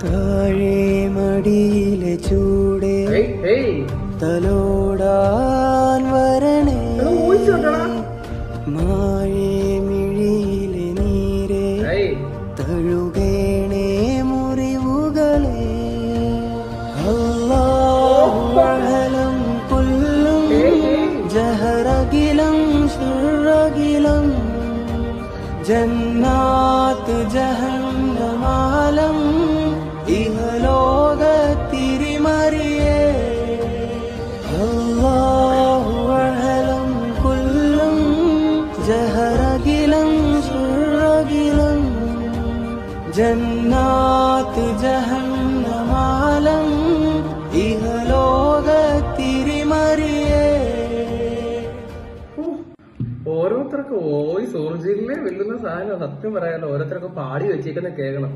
താഴെ മടിയിലെ ചൂടേ തലോടാൻ വരണേ, മായേ മിഴിയിലെ നീരേ തഴുകേണേ മുറിവുകളെ. അല്ലാഹു അഹലം കുല്ലും ജഹറകിലം സുറകിലം ജന്നാത്ത് ജഹന്നമാലം ഇഹലോകത്തിരിമറിയേ. അല്ലാഹു അഹലം കുല്ലും ജഹറകിലം സുറകിലം ജന്നാത്ത് ജഹന്നമാലം ഇഹലോകത്തിരിമറിയേ. ഓരോരുത്തർക്ക് വോയിസ് ഒറിജിനലേ വെല്ലുന്ന സാധനം. സത്യം പറയാലോ, ഓരോരുത്തർക്ക് പാടി വെച്ചേക്കുന്ന കേൾക്കണം.